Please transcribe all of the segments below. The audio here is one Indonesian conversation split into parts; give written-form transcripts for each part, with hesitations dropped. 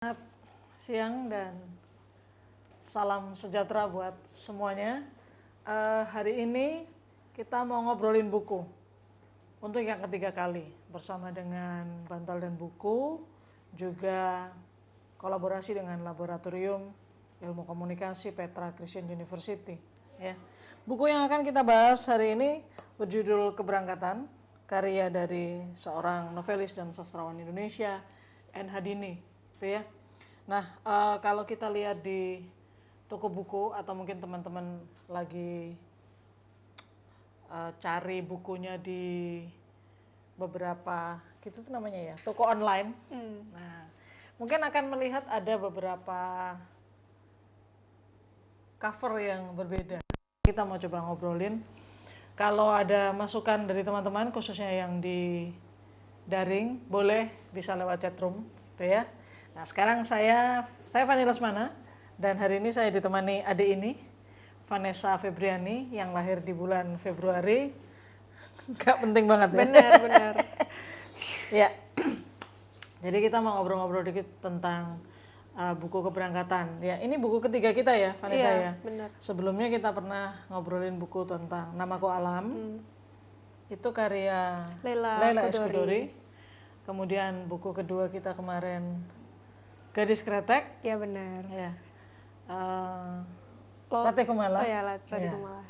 Selamat siang dan salam sejahtera buat semuanya. Hari ini kita mau ngobrolin buku untuk yang ketiga kali bersama dengan Bantal dan Buku, juga kolaborasi dengan Laboratorium Ilmu Komunikasi Petra Christian University. Ya. Buku yang akan kita bahas hari ini berjudul Keberangkatan, karya dari seorang novelis dan sastrawan Indonesia, N. Hadini. Gitu ya. Nah, kalau kita lihat di toko buku atau mungkin teman-teman lagi cari bukunya di beberapa gitu tuh namanya ya, toko online. Nah, mungkin akan melihat ada beberapa cover yang berbeda. Kita mau coba ngobrolin. Kalau ada masukan dari teman-teman khususnya yang di daring, boleh bisa lewat chatroom, gitu ya. Nah, sekarang saya Fani Lesmana dan hari ini saya ditemani adik ini, Vanessa Febriani, yang lahir di bulan Februari. Gak penting banget ya. Benar. Ya. Jadi kita mau ngobrol-ngobrol dikit tentang buku Keberangkatan. Ya, ini buku ketiga kita ya, Vanessa ya. Benar. Sebelumnya kita pernah ngobrolin buku tentang Namaku Alam. Itu karya Laila Eskudori. Kemudian buku kedua kita kemarin Gadis Kretek. Ya benar. Ya. Latih Kumala. Oh ya, Latih Kumala.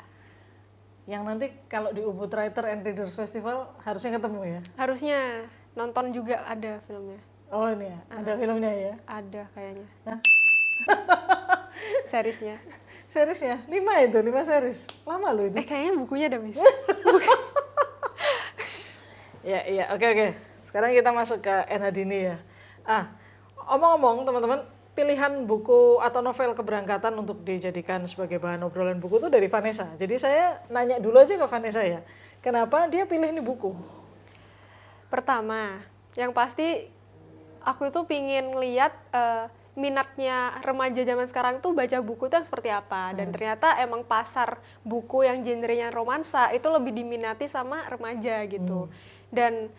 Yang nanti kalau di Ubud Writer and Readers Festival harusnya ketemu ya? Harusnya nonton juga ada filmnya. Oh ini ya, ada filmnya ya? Ada kayaknya. Hah? Seriesnya. Seriesnya? 5 series. Lama loh itu. Kayaknya bukunya ada, Miss. Iya, oke. Sekarang kita masuk ke N. Hadini ya. Omong-omong teman-teman, pilihan buku atau novel Keberangkatan untuk dijadikan sebagai bahan obrolan buku itu dari Vanessa. Jadi saya nanya dulu aja ke Vanessa ya, kenapa dia pilih ini buku? Pertama, yang pasti aku itu pingin lihat minatnya remaja zaman sekarang tuh baca buku tuh yang seperti apa. Dan ternyata emang pasar buku yang genrenya romansa itu lebih diminati sama remaja gitu. Dan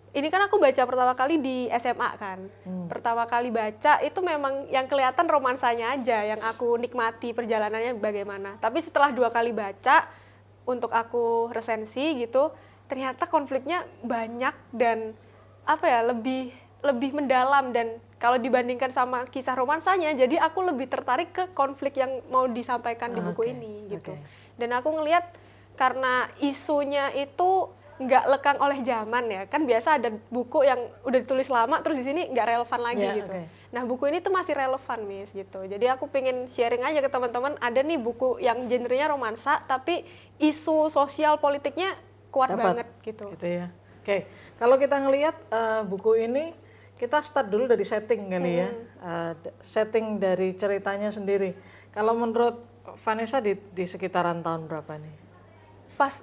ini kan aku baca pertama kali di SMA kan. Pertama kali baca itu memang yang kelihatan romansanya aja, yang aku nikmati perjalanannya bagaimana. Tapi setelah 2 kali baca, untuk aku resensi gitu, ternyata konfliknya banyak dan lebih mendalam. Dan kalau dibandingkan sama kisah romansanya, jadi aku lebih tertarik ke konflik yang mau disampaikan di buku ini gitu. Dan aku ngelihat karena isunya itu nggak lekang oleh zaman ya, kan biasa ada buku yang udah ditulis lama terus di sini nggak relevan lagi gitu. Nah buku ini tuh masih relevan, Miss, gitu. Jadi aku pengen sharing aja ke teman-teman, ada nih buku yang genrenya romansa tapi isu sosial politiknya kuat banget gitu. Gitu ya. Oke, kalau kita ngelihat buku ini, kita start dulu dari setting kali ya, setting dari ceritanya sendiri. Kalau menurut Vanessa di sekitaran tahun berapa nih?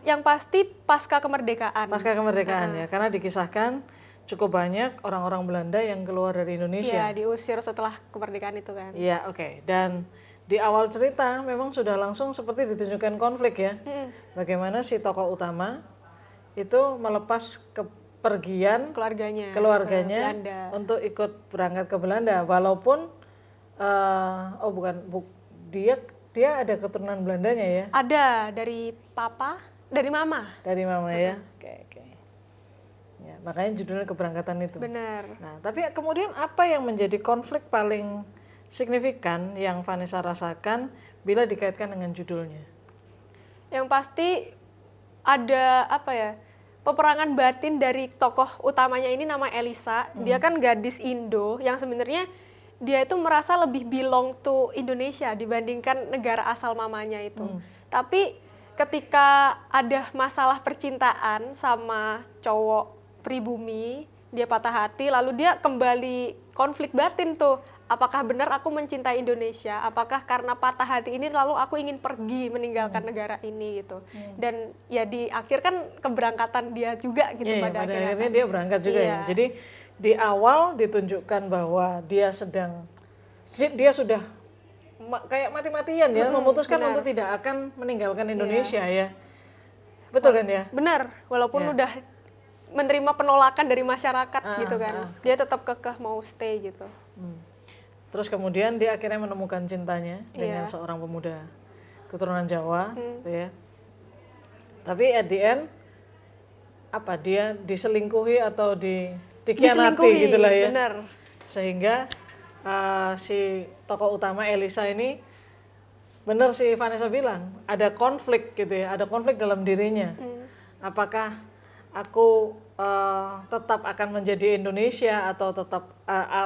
Yang pasti pasca kemerdekaan. Pasca kemerdekaan ya, karena dikisahkan cukup banyak orang-orang Belanda yang keluar dari Indonesia. Iya, diusir setelah kemerdekaan itu kan. Iya, oke. Dan di awal cerita memang sudah langsung seperti ditunjukkan konflik ya. Bagaimana si tokoh utama itu melepas kepergian keluarganya untuk ikut berangkat ke Belanda, walaupun dia ada keturunan Belandanya ya? Ada, dari mama. Dari mama ya? Oke. Ya, makanya judulnya Keberangkatan itu. Benar. Nah, tapi kemudian apa yang menjadi konflik paling signifikan yang Vanessa rasakan bila dikaitkan dengan judulnya? Yang pasti ada peperangan batin dari tokoh utamanya ini, nama Elisa. Dia kan gadis Indo yang sebenarnya dia itu merasa lebih belong to Indonesia dibandingkan negara asal mamanya itu. Tapi ketika ada masalah percintaan sama cowok pribumi, dia patah hati, lalu dia kembali konflik batin tuh. Apakah benar aku mencintai Indonesia? Apakah karena patah hati ini lalu aku ingin pergi meninggalkan negara ini gitu. Dan ya di akhir kan keberangkatan dia juga gitu pada akhirnya dia berangkat juga ya. Jadi di awal ditunjukkan bahwa dia sudah kayak mati-matian ya, memutuskan untuk tidak akan meninggalkan Indonesia ya. Betul kan ya? Benar, walaupun udah menerima penolakan dari masyarakat gitu kan. Dia tetap kekeh mau stay gitu. Terus kemudian dia akhirnya menemukan cintanya dengan seorang pemuda keturunan Jawa, gitu ya. Tapi at the end apa dia diselingkuhi atau dikhianati gitulah ya. Bener. Sehingga si tokoh utama Elisa ini benar si Vanessa bilang ada konflik gitu ya, ada konflik dalam dirinya. Apakah aku tetap akan menjadi Indonesia atau tetap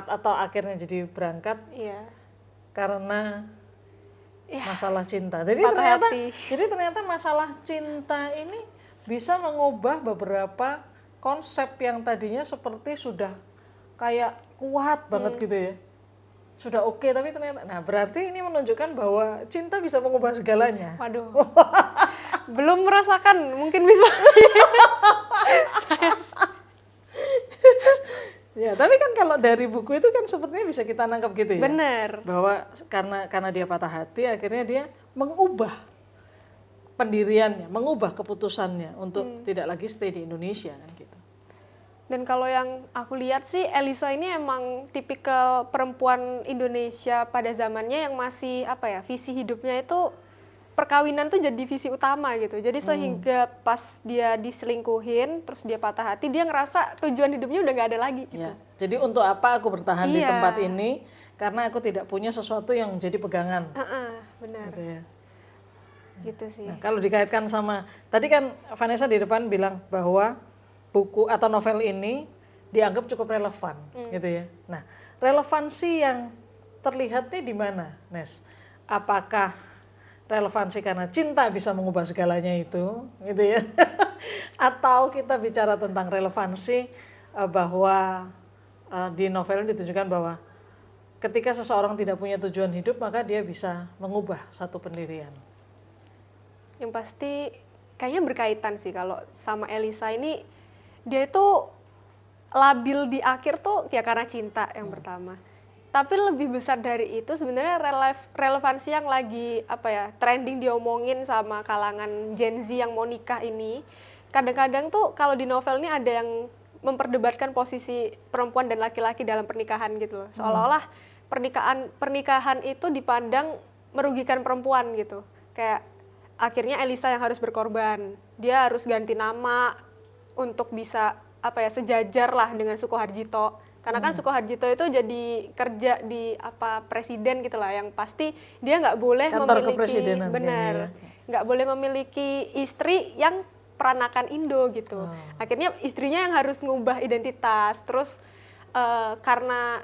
atau akhirnya jadi berangkat karena masalah cinta. Jadi ternyata masalah cinta ini bisa mengubah beberapa konsep yang tadinya seperti sudah kayak kuat banget gitu ya. Sudah oke, tapi ternyata, nah berarti ini menunjukkan bahwa cinta bisa mengubah segalanya. Waduh, belum merasakan, mungkin bisa. Ya, tapi kan kalau dari buku itu kan sepertinya bisa kita nangkap gitu ya. Bener. Bahwa karena dia patah hati, akhirnya dia mengubah pendiriannya, mengubah keputusannya untuk tidak lagi stay di Indonesia kan gitu. Dan kalau yang aku lihat sih Elisa ini emang tipikal perempuan Indonesia pada zamannya yang masih apa ya, visi hidupnya itu perkawinan tuh jadi visi utama gitu. Jadi sehingga pas dia diselingkuhin, terus dia patah hati, dia ngerasa tujuan hidupnya udah gak ada lagi gitu. Ya. Jadi untuk apa aku bertahan di tempat ini? Karena aku tidak punya sesuatu yang menjadi pegangan. Benar. Gitu ya. Gitu sih. Nah, kalau dikaitkan sama tadi kan Vanessa di depan bilang bahwa buku atau novel ini dianggap cukup relevan, gitu ya. Nah, relevansi yang terlihat nih di mana, Nes? Apakah relevansi karena cinta bisa mengubah segalanya itu, gitu ya? Atau kita bicara tentang relevansi bahwa di novel ini ditunjukkan bahwa ketika seseorang tidak punya tujuan hidup, maka dia bisa mengubah satu pendirian. Yang pasti kayaknya berkaitan sih kalau sama Elisa ini, dia itu labil di akhir tuh ya karena cinta yang pertama. Tapi lebih besar dari itu sebenarnya relevansi yang lagi apa ya, trending diomongin sama kalangan Gen Z yang mau nikah ini. Kadang-kadang tuh kalau di novel ini ada yang memperdebatkan posisi perempuan dan laki-laki dalam pernikahan gitu loh. Seolah-olah pernikahan itu dipandang merugikan perempuan gitu. Kayak akhirnya Elisa yang harus berkorban. Dia harus ganti nama untuk bisa apa ya, sejajar lah dengan Sukoharjito. Karena kan Sukoharjito itu jadi kerja di apa presiden gitulah, yang pasti dia nggak boleh memiliki nggak boleh memiliki istri yang peranakan Indo gitu. Akhirnya istrinya yang harus ngubah identitas. Terus karena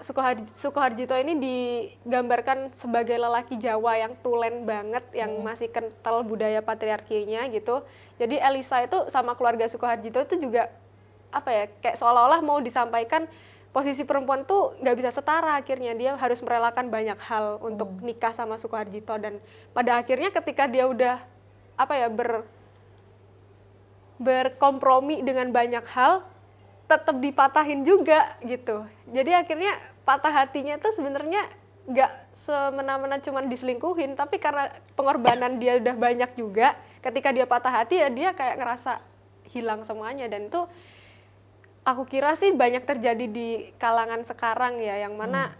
Sukoharjito ini digambarkan sebagai lelaki Jawa yang tulen banget, yang masih kental budaya patriarkinya gitu. Jadi Elisa itu sama keluarga Sukoharjito itu juga apa ya, kayak seolah-olah mau disampaikan posisi perempuan tuh nggak bisa setara, akhirnya dia harus merelakan banyak hal untuk nikah sama Sukoharjito. Dan pada akhirnya ketika dia udah apa ya, berkompromi dengan banyak hal, tetap dipatahin juga gitu. Jadi akhirnya patah hatinya tuh sebenarnya nggak semena-mena cuman diselingkuhin, tapi karena pengorbanan dia udah banyak juga, ketika dia patah hati ya dia kayak ngerasa hilang semuanya. Dan itu aku kira sih banyak terjadi di kalangan sekarang ya, yang mana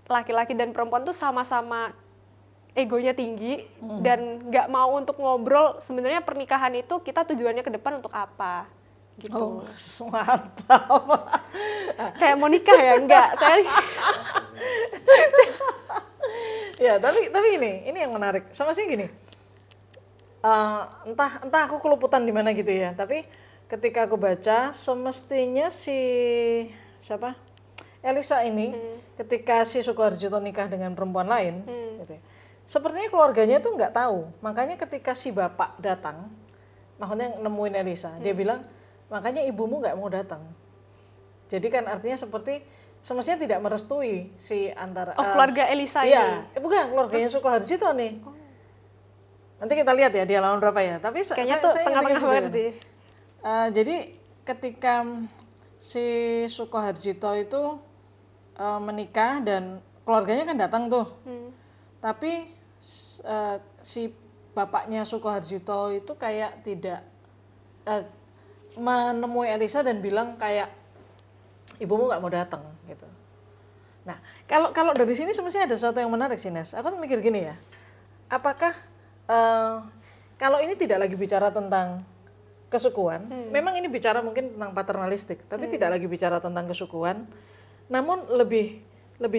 laki-laki dan perempuan tuh sama-sama egonya tinggi dan nggak mau untuk ngobrol sebenarnya pernikahan itu kita tujuannya ke depan untuk apa gitu. Mantap. Kayak mau nikah ya? Enggak, saya ya, tapi ini yang menarik. Sama sih gini. Entah aku keluputan di mana gitu ya, tapi ketika aku baca semestinya si siapa? Elisa ini ketika si Sukoharjito nikah dengan perempuan lain gitu ya, sepertinya keluarganya tuh nggak tahu. Makanya ketika si bapak datang, maksudnya nemuin Elisa, dia bilang, makanya ibumu nggak mau datang. Jadi kan artinya seperti semestinya tidak merestui si antara keluarga Elisa iya, bukan keluarganya Sukoharjito nih. Nanti kita lihat ya dia lawan berapa ya. Tapi kayaknya tuh tengah-tengah banget sih. Jadi ketika si Sukoharjito itu menikah dan keluarganya kan datang tuh. Tapi si bapaknya Sukoharjito itu kayak tidak menemui Elisa dan bilang kayak ibumu nggak mau datang gitu. Nah, kalau dari sini semestinya ada sesuatu yang menarik sih, Nes. Aku tuh mikir gini ya, apakah kalau ini tidak lagi bicara tentang kesukuan, memang ini bicara mungkin tentang paternalistik, tapi tidak lagi bicara tentang kesukuan, namun lebih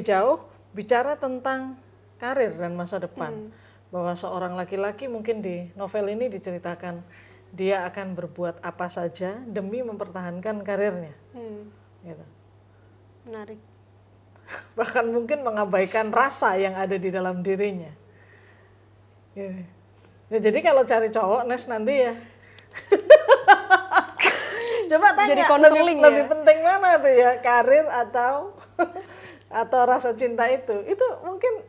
jauh bicara tentang karir dan masa depan. Bahwa seorang laki-laki mungkin di novel ini diceritakan dia akan berbuat apa saja demi mempertahankan karirnya. Gitu. Menarik. Bahkan mungkin mengabaikan rasa yang ada di dalam dirinya. Gitu. Ya, jadi kalau cari cowok, Nes, nanti ya coba tanya Jadi konseling lebih ya? penting mana tuh ya, karir atau atau rasa cinta itu mungkin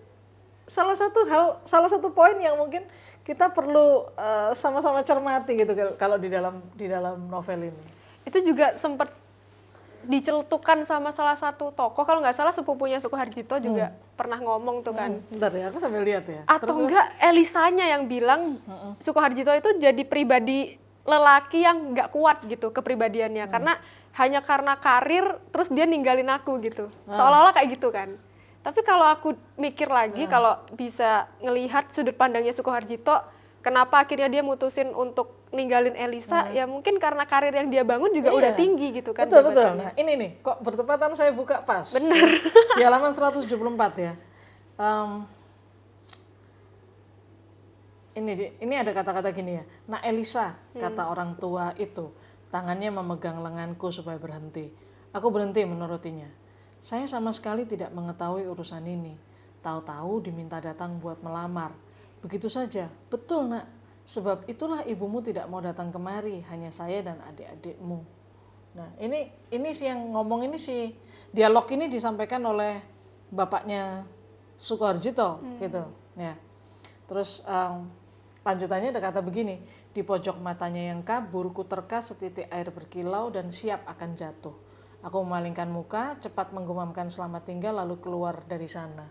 salah satu poin yang mungkin kita perlu sama-sama cermati gitu kalau di dalam novel ini. Itu juga sempat dicelutukan sama salah satu tokoh, kalau nggak salah sepupunya Sukoharjito juga pernah ngomong tuh kan. Bentar ya, aku sambil lihat ya. Atau enggak Elisanya yang bilang Sukoharjito itu jadi pribadi lelaki yang nggak kuat gitu kepribadiannya, karena karir terus dia ninggalin aku gitu, seolah-olah kayak gitu kan. Tapi kalau aku mikir lagi, kalau bisa ngelihat sudut pandangnya Sukoharjito, kenapa akhirnya dia mutusin untuk ninggalin Elisa, ya mungkin karena karir yang dia bangun juga udah tinggi gitu kan. Betul. Nah ini nih, kok bertepatan saya buka pas. Bener. Di halaman 174 ya. Ini ada kata-kata gini ya. Nah Elisa, kata orang tua itu, tangannya memegang lenganku supaya berhenti. Aku berhenti menurutinya. Saya sama sekali tidak mengetahui urusan ini. Tahu-tahu diminta datang buat melamar. Begitu saja. Betul, Nak. Sebab itulah ibumu tidak mau datang kemari, hanya saya dan adik-adikmu. Nah, ini sih yang ngomong ini sih, dialog ini disampaikan oleh bapaknya Sukoharjito gitu, ya. Terus lanjutannya ada kata begini, di pojok matanya yang kabur kuterka setitik air berkilau dan siap akan jatuh. Aku memalingkan muka, cepat menggumamkan selamat tinggal lalu keluar dari sana.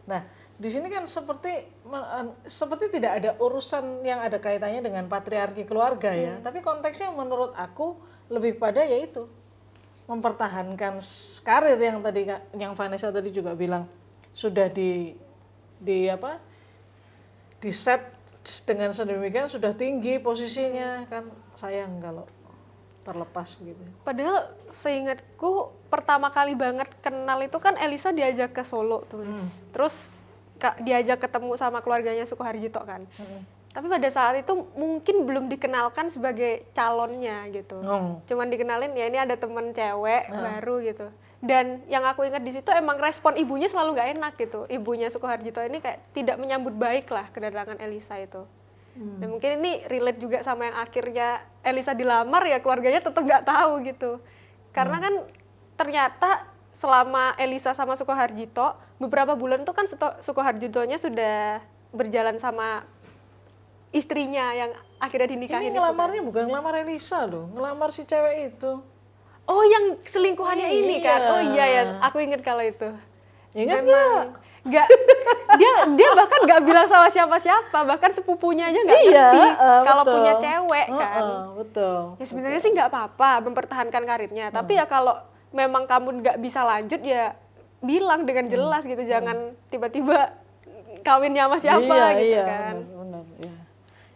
Nah, di sini kan seperti tidak ada urusan yang ada kaitannya dengan patriarki keluarga ya, tapi konteksnya menurut aku lebih pada yaitu mempertahankan karir yang tadi yang Vanessa tadi juga bilang sudah di set dengan sedemikian sudah tinggi posisinya, kan sayang kalau terlepas begitu. Padahal seingatku pertama kali banget kenal itu kan Elisa diajak ke Solo tuh. Terus diajak ketemu sama keluarganya Sukoharjito kan. Tapi pada saat itu mungkin belum dikenalkan sebagai calonnya gitu. Cuman dikenalin ya ini ada temen cewek baru gitu. Dan yang aku ingat di situ emang respon ibunya selalu nggak enak gitu. Ibunya Sukoharjito ini kayak tidak menyambut baik lah kedatangan Elisa itu. Dan mungkin ini relate juga sama yang akhirnya Elisa dilamar ya keluarganya tetap nggak tahu gitu. Karena kan ternyata selama Elisa sama Sukoharjito beberapa bulan tuh kan Sukoharjitonya sudah berjalan sama istrinya yang akhirnya dinikahin. Ini ngelamarnya bukan ngelamar Elisa loh, ngelamar si cewek itu. Oh yang selingkuhannya ini kan? Oh iya ya, aku inget kalau itu. Ingat nggak? Nggak, dia bahkan nggak bilang sama siapa-siapa, bahkan sepupunya aja nggak ngerti kalau punya cewek kan. Betul. Ya sebenarnya sih nggak apa-apa mempertahankan karirnya, tapi ya kalau memang kamu nggak bisa lanjut ya bilang dengan jelas gitu, jangan tiba-tiba kawinnya sama siapa gitu kan. Benar, ya.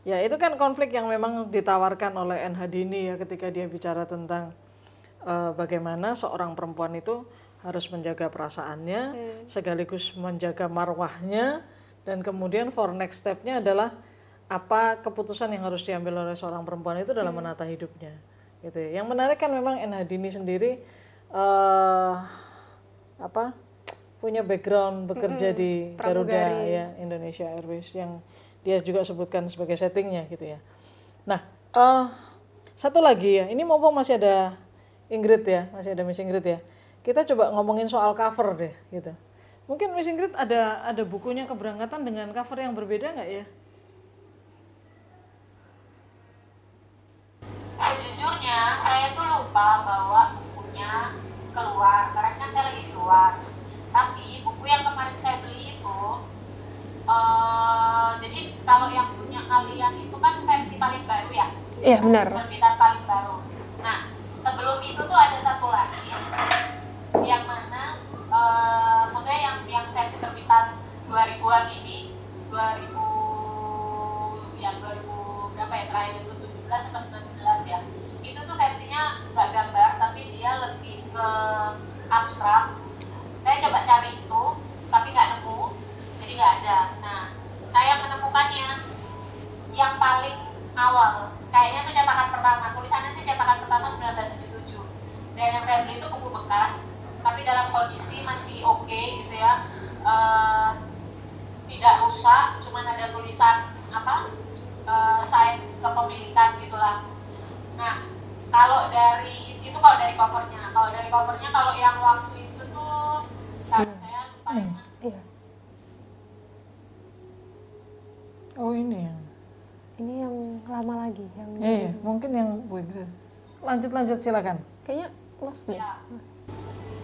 Ya itu kan konflik yang memang ditawarkan oleh N. Hadini ya ketika dia bicara tentang bagaimana seorang perempuan itu harus menjaga perasaannya, sekaligus menjaga marwahnya, dan kemudian for next step-nya adalah apa keputusan yang harus diambil oleh seorang perempuan itu dalam menata hidupnya. Gitu ya. Yang menarik kan memang N. Hadini sendiri punya background bekerja di Garuda ya, Indonesia Airways yang dia juga sebutkan sebagai settingnya gitu ya. Nah, satu lagi ya, ini mumpung masih ada Ingrid ya, masih ada Miss Ingrid ya. Kita coba ngomongin soal cover deh gitu. Mungkin Miss Ingrid ada bukunya Keberangkatan dengan cover yang berbeda nggak ya? Sejujurnya saya tuh lupa bawa bukunya keluar, karena kan saya lagi keluar. Tapi buku yang kemarin saya beli itu, jadi kalau yang punya kalian itu kan versi paling baru ya? Iya benar. Terbitan paling baru. Nah sebelum itu tuh ada satu lagi yang mana maksudnya 2020-an ini, 2000 berapa ya, terakhir itu 17 atau 19 ya, itu tuh versinya nggak gambar tapi dia lebih ke abstrak. Saya coba cari itu tapi nggak nemu, jadi nggak ada. Nah, saya menemukannya yang paling awal, kayaknya itu cetakan pertama, tulisannya sih cetakan pertama 1977, dan yang saya beli itu buku bekas tapi dalam kondisi masih oke gitu ya. Tidak rusak, cuman ada tulisan sign kepemilikan gitulah. Nah, kalau dari covernya, kalau yang waktu itu tuh saya lupa ya. Iya. Oh ini ya. Ini yang lama lagi, yang Iya, mungkin yang Bu Ingrid. Lanjut silakan. kayaknya lost deh. Ya.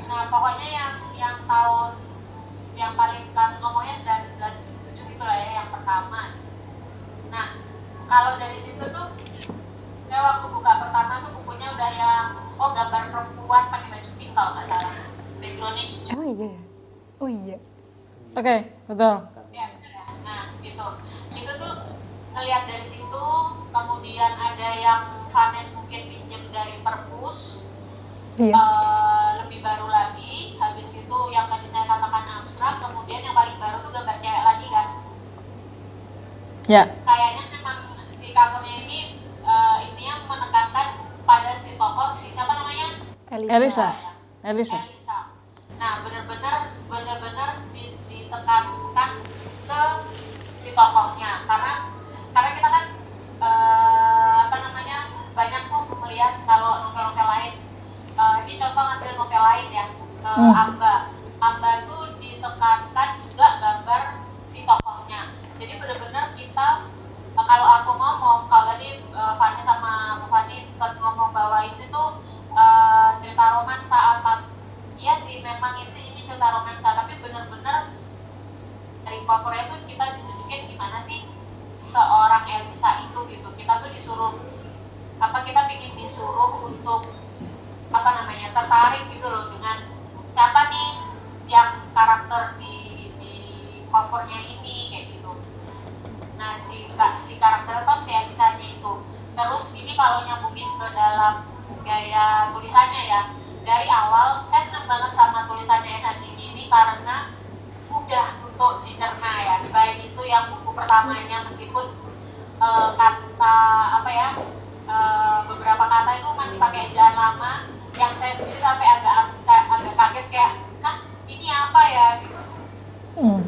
Nah, pokoknya yang tahun yang paling kami ngomongnya 1977 gitu lah ya, yang pertama. Nah, kalau dari situ tuh saya waktu buka pertama tuh bukunya udah yang gambar perempuan pakai baju pink kalau nggak salah, backgroundnya hijau. Oh iya ya. Oh iya. Oke, betul. Ya, bener ya. Nah, gitu. Itu tuh ngelihat dari situ, kemudian ada yang Vanes mungkin pinjem dari Perpus. Iya. Lebih baru lagi, habis itu yang tadi saya katakan abstrak, kemudian yang paling baru tuh gambar cewek lagi kan. Ya. Kayaknya memang si covernya ini intinya menekankan pada si tokoh, si siapa namanya? Elisa. Elisa. Nah, benar-benar ditekankan ke si tokohnya, karena kita kan banyak tuh melihat kalau novel-novel lain. Ini contoh ngambil novel lain ya, Amba tuh ditekankan juga gambar si tokohnya. Jadi benar-benar kita, kalau aku ngomong, kalau tadi Fani sama Bu Fani sempat ngomong bahwa ini tuh cerita romansa atau iya sih memang ini cerita romansa, tapi benar-benar dari covernya tuh kita ditunjukin gimana sih seorang Elisa itu gitu. Kita tuh kita ingin disuruh untuk tertarik gitu loh dengan siapa nih yang karakter di covernya ini kayak gitu. Nah, si karakter itu si Elisanya itu. Terus ini kalau nyambungin ke dalam gaya tulisannya ya, dari awal saya senang banget sama tulisannya Enadini ini karena mudah untuk dicerna ya. Baik itu yang buku pertamanya, meskipun beberapa kata itu masih pakai ejaan lama, yang saya sendiri sampai agak kaget kayak, ini apa ya gitu.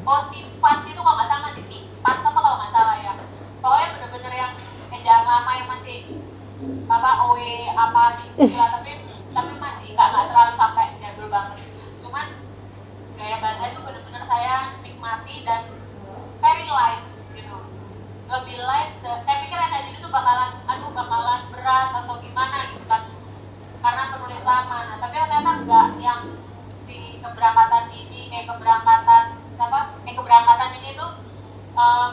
Oh, sifat itu kalau nggak salah masih sifat apa kalau nggak salah ya. Pokoknya bener-bener yang ejaan lama yang masih OE apa gitu lah, tapi masih nggak terlalu sampai jadul banget. Cuman gaya bahasa itu bener-bener saya nikmati dan very light gitu. Lebih light. Saya pikir Enadini itu bakalan berat atau gimana gitu kan, karena penulis lama. Nah, tapi ternyata enggak. Yang si keberangkatan ini tuh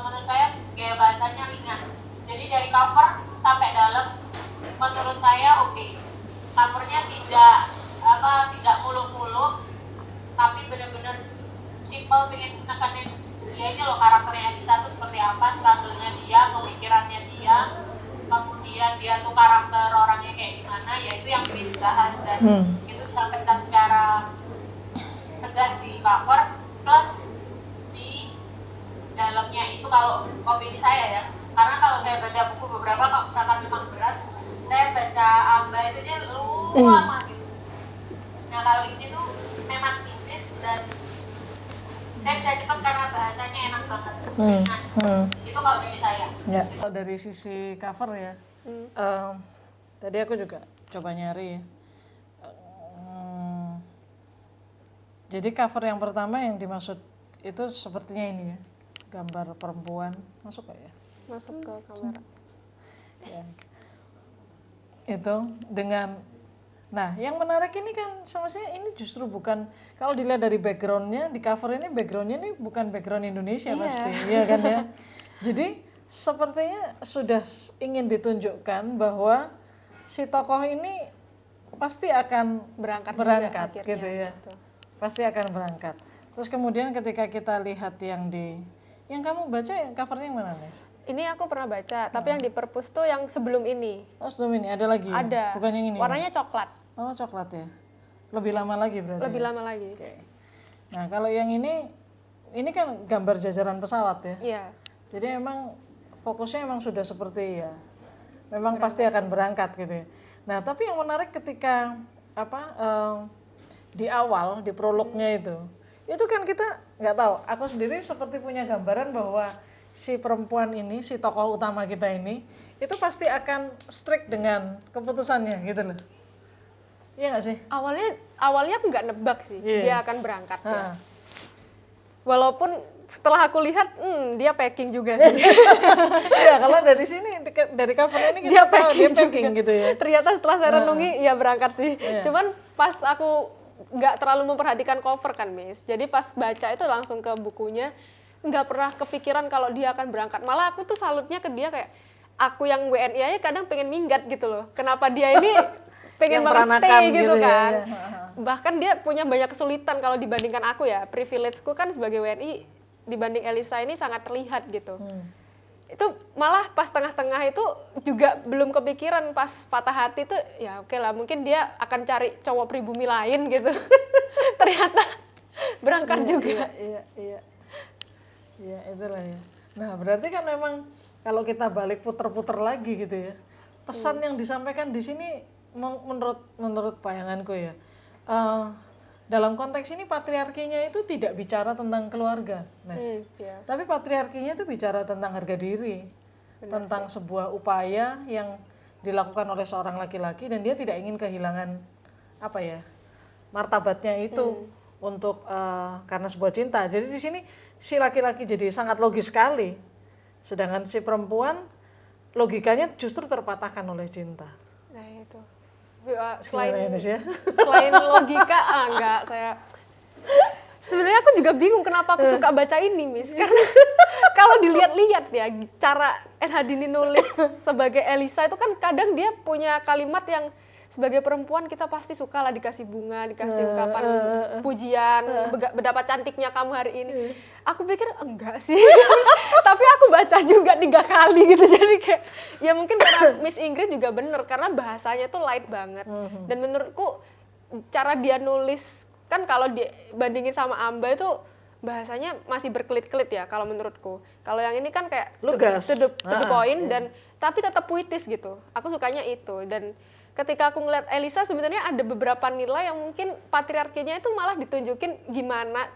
menurut saya gaya bahasanya ringan. Jadi dari cover sampai dalam menurut saya oke. Covernya tidak muluk-muluk, tapi benar-benar simple, pengen menekankan dia ini loh karakternya Elisa tuh seperti apa, struggle-nya dia, pemikirannya dia, kemudian dia tuh karakter orangnya kayak gimana, ya itu yang ingin dibahas. Dan itu disampaikan secara tegas di cover, plus di dalamnya itu kalau opini saya ya, karena kalau saya baca buku beberapa, kalau misalkan memang berat, saya baca Amba itu dia lama gitu. Nah, kalau ini tuh memang tipis dan saya bisa cepat karena bahasanya enak banget. Itu kalau dari saya. Ya. Kalau dari sisi cover ya, tadi aku juga coba nyari ya. Jadi cover yang pertama yang dimaksud itu sepertinya ini ya, gambar perempuan, masuk gak ya? Masuk ke kamera. Ya. Itu dengan, nah yang menarik ini kan semestinya ini justru bukan, kalau dilihat dari backgroundnya, di cover ini backgroundnya ini bukan background Indonesia pasti, iya kan ya. Jadi sepertinya sudah ingin ditunjukkan bahwa si tokoh ini pasti akan berangkat gitu ya. Pasti akan berangkat. Terus kemudian ketika kita lihat yang di yang kamu baca covernya yang mana, Nes? Ini aku pernah baca, tapi yang di perpus tuh yang sebelum ini. Oh, sebelum ini ada lagi? Ada. Bukan yang ini? Warnanya coklat. Oh, coklat ya. Lebih lama lagi berarti? Lebih lama lagi. Oke. Nah, kalau yang ini kan gambar jajaran pesawat ya? Iya. Jadi emang fokusnya emang sudah seperti ya, memang pasti akan berangkat gitu ya. Nah, tapi yang menarik ketika di awal, di prolognya itu kan kita nggak tahu, aku sendiri seperti punya gambaran bahwa si perempuan ini, si tokoh utama kita ini, itu pasti akan strict dengan keputusannya gitu loh. Iya nggak sih? Awalnya aku nggak nebak sih, dia akan berangkat ya. Ha. Walaupun setelah aku lihat, dia packing juga sih. Ya kalau dari sini, dari cover ini kita tahu dia packing gitu ya. Ternyata setelah saya renungi, ya berangkat sih. Cuman pas aku nggak terlalu memperhatikan cover kan, Miss. Jadi pas baca itu langsung ke bukunya, nggak pernah kepikiran kalau dia akan berangkat. Malah aku tuh salutnya ke dia kayak, aku yang WNI aja kadang pengen minggat gitu loh. Kenapa dia ini pengen banget stay gitu kan. Ya. Bahkan dia punya banyak kesulitan kalau dibandingkan aku ya. Privilege-ku kan sebagai WNI dibanding Elisa ini sangat terlihat gitu. Itu malah pas tengah-tengah itu juga belum kepikiran, pas patah hati tuh ya oke lah, mungkin dia akan cari cowok pribumi lain gitu. Ternyata berangkat juga. Iya, itulah ya. Nah, berarti kan memang kalau kita balik puter-puter lagi gitu ya, pesan yang disampaikan di sini menurut bayanganku ya, dalam konteks ini patriarkinya itu tidak bicara tentang keluarga, Nes. Tapi patriarkinya itu bicara tentang harga diri, tentang sebuah upaya yang dilakukan oleh seorang laki-laki dan dia tidak ingin kehilangan martabatnya itu untuk karena sebuah cinta. Jadi di sini si laki-laki jadi sangat logis sekali, sedangkan si perempuan logikanya justru terpatahkan oleh cinta. Nah itu. Selain logika, enggak, saya sebenarnya aku juga bingung kenapa aku suka baca ini, Miss. Karena kalau dilihat-lihat ya, cara Enhadini nulis sebagai Elisa itu kan kadang dia punya kalimat yang sebagai perempuan kita pasti suka lah dikasih bunga, dikasih ungkapan pujian, betapa cantiknya kamu hari ini. Aku pikir enggak sih, tapi aku baca juga 3 kali gitu, jadi kayak ya mungkin karena Miss Ingrid juga bener, karena bahasanya tuh light banget. Dan menurutku cara dia nulis, kan kalau dibandingin sama Amba itu bahasanya masih berkelit-kelit ya kalau menurutku. Kalau yang ini kan kayak lugas, to the point, dan tapi tetap puitis gitu. Aku sukanya itu. Dan ketika aku ngeliat Elisa, sebenarnya ada beberapa nilai yang mungkin patriarkinya itu malah ditunjukin gimana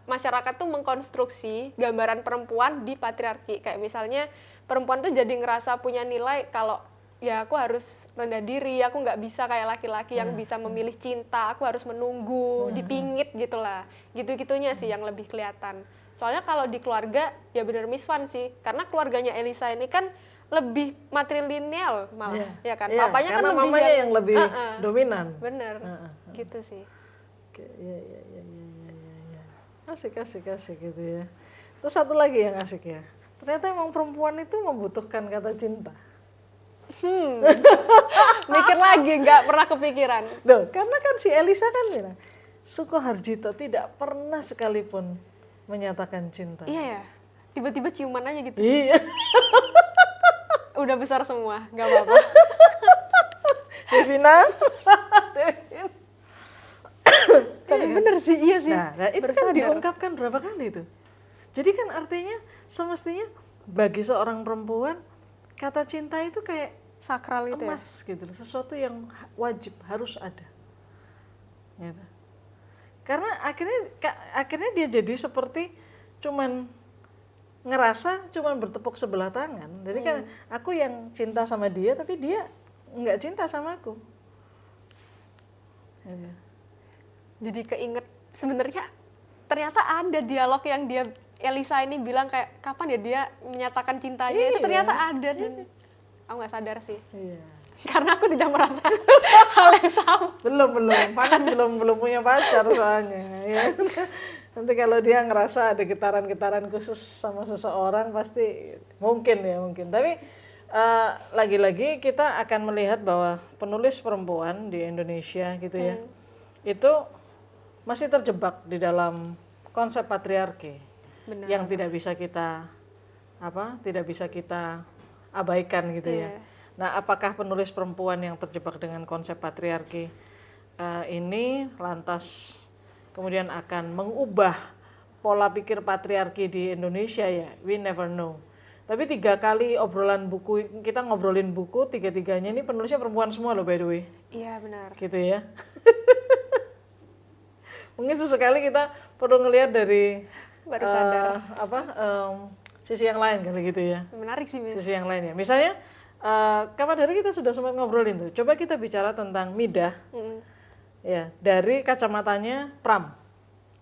masyarakat tuh mengkonstruksi gambaran perempuan di patriarki. Kayak misalnya perempuan tuh jadi ngerasa punya nilai kalau ya aku harus rendah diri, aku nggak bisa kayak laki-laki yang bisa memilih cinta, aku harus menunggu, dipingit gitulah. Gitu-gitunya sih yang lebih kelihatan. Soalnya kalau di keluarga ya bener Miss Van sih, karena keluarganya Elisa ini kan lebih matrilineal malah, ya kan? Papanya kan lebih mamanya yang lebih dominan. Bener, gitu sih. Iya. Asik gitu ya. Terus satu lagi yang asik ya, ternyata emang perempuan itu membutuhkan kata cinta. Mikir lagi, nggak pernah kepikiran. Loh, karena kan si Elisa kan bilang, Sukoharjito tidak pernah sekalipun menyatakan cinta. Iya ya, tiba-tiba ciuman aja gitu. Iya. Udah besar semua, nggak apa-apa. Devina. Tapi bener sih, iya sih. Nah itu kan diungkapkan berapa kali tuh. Jadi kan artinya semestinya bagi seorang perempuan kata cinta itu kayak sakral itu emas gitu, sesuatu yang wajib harus ada. Gitu. Karena akhirnya dia jadi seperti cuman ngerasa cuman bertepuk sebelah tangan. Jadi kan aku yang cinta sama dia tapi dia nggak cinta sama aku. Gitu. Jadi keinget sebenarnya ternyata ada dialog yang Elisa ini bilang kayak kapan ya dia menyatakan cintanya, itu ternyata ada dan aku nggak sadar sih. Iya. Karena aku tidak merasa hal yang sama. Belum. Panas belum punya pacar soalnya. Ya. Nanti kalau dia ngerasa ada getaran-getaran khusus sama seseorang pasti mungkin. Tapi lagi-lagi kita akan melihat bahwa penulis perempuan di Indonesia gitu ya, itu masih terjebak di dalam konsep patriarki. Benar. yang tidak bisa kita abaikan gitu ya. Iya. Nah, apakah penulis perempuan yang terjebak dengan konsep patriarki ini lantas kemudian akan mengubah pola pikir patriarki di Indonesia ya? We never know. Tapi 3 kali obrolan buku, kita ngobrolin buku, 3-3-nya ini penulisnya perempuan semua loh by the way. Iya benar. Gitu ya. Mungkin sesekali kita perlu ngelihat dari Baru sadar. sisi yang lain kali gitu ya. Menarik sih, Miss. Sisi yang lain ya. Misalnya kapan hari kita sudah sempat ngobrolin tuh. Coba kita bicara tentang midah. Ya, dari kacamatanya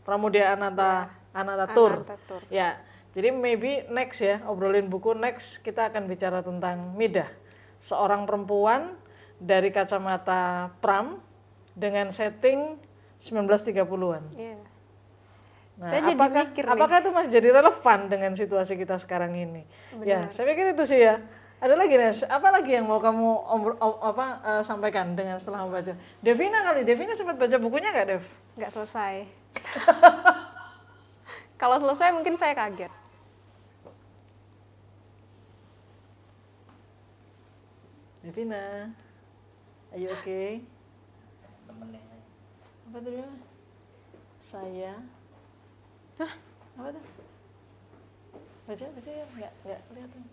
Pramudia Anantatur. Anantatur. Ya. Jadi maybe next ya, obrolin buku next kita akan bicara tentang midah. Seorang perempuan dari kacamata Pram dengan setting 1930-an. Iya. Nah, Saya jadi mikir nih. apakah itu masih jadi relevan dengan situasi kita sekarang ini? Ya, saya pikir itu sih ya. Ada lagi Nes, apa lagi yang mau kamu sampaikan dengan setelah membaca? Devina sempat baca bukunya nggak, Dev? Nggak selesai. Kalau selesai mungkin saya kaget. Devina, are you okay? Apa tuh dia? Saya. Hah? Apa tuh? Baca ya? Nggak kelihatan.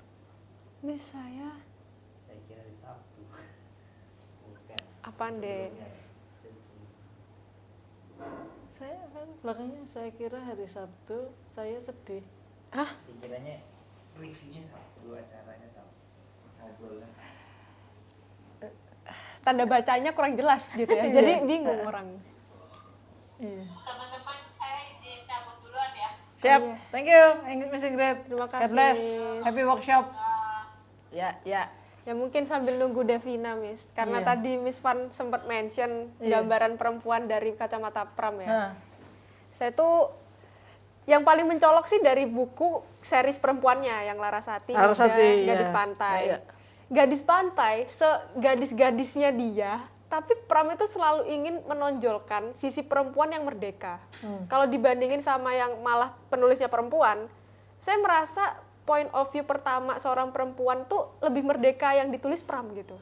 Miss saya. Saya kira hari Sabtu. Bukan. Apaan deh? Saya kan belakangnya saya kira hari Sabtu, saya sedih. Hah? Pikirannya reviewnya Sabtu, acaranya tahu. Ngobrolnya. Tanda bacanya kurang jelas gitu ya. Jadi bingung orang. Iya. Teman-teman, saya izin cabut duluan ya. Siap, thank you, Miss Ingrid. Terima God kasih. bless, happy workshop. Ya. Ya mungkin sambil nunggu Devina, Miss. Karena Iya. tadi Miss Van sempat mention Iya. gambaran perempuan dari kacamata Pram ya. Nah, Saya tuh yang paling mencolok sih dari buku series perempuannya yang Larasati, Larasati, Gadis iya. Pantai. Iya. Gadis Pantai, segadis-gadisnya dia, tapi Pram itu selalu ingin menonjolkan sisi perempuan yang merdeka. Kalau dibandingin sama yang malah penulisnya perempuan, saya merasa point of view pertama seorang perempuan tuh lebih merdeka yang ditulis Pram gitu.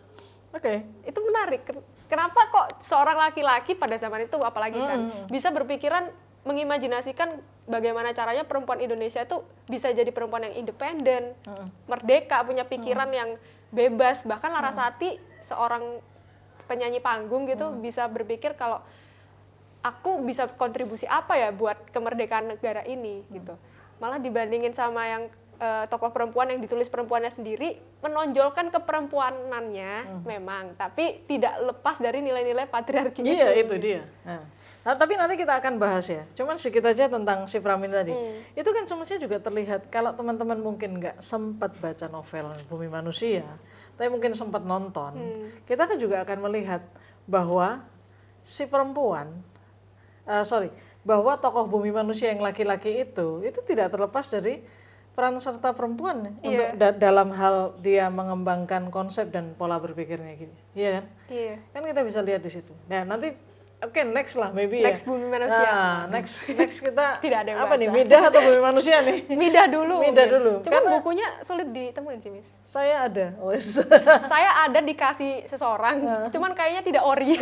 oke. Itu menarik. Kenapa kok seorang laki-laki pada zaman itu apalagi kan bisa berpikiran mengimajinasikan bagaimana caranya perempuan Indonesia itu bisa jadi perempuan yang independen, merdeka, punya pikiran yang bebas. Bahkan Larasati seorang penyanyi panggung gitu bisa berpikir kalau aku bisa kontribusi apa ya buat kemerdekaan negara ini gitu. Malah dibandingin sama yang tokoh perempuan yang ditulis perempuannya sendiri menonjolkan keperempuanannya memang, tapi tidak lepas dari nilai-nilai patriarki Iya, itu dia. Nah, tapi nanti kita akan bahas ya. Cuman sedikit aja tentang si Pramin tadi. Itu kan semestinya juga terlihat kalau teman-teman mungkin nggak sempat baca novel Bumi Manusia, tapi mungkin sempat nonton. Kita kan juga akan melihat bahwa si perempuan, bahwa tokoh Bumi Manusia yang laki-laki itu tidak terlepas dari peran serta perempuan untuk dalam hal dia mengembangkan konsep dan pola berpikirnya gitu. Iya kan? Iya. Kan kita bisa lihat di situ. Nah, nanti next lah maybe Next ya. Bumi Manusia. Nah, next kita Tidak ada yang apa baca. nih? Midah atau Bumi Manusia nih? Midah dulu. Midah mungkin. dulu. Cuman Karena bukunya sulit ditemuin sih, Miss. saya ada. Wes. Saya ada dikasih seseorang, cuman kayaknya tidak ori.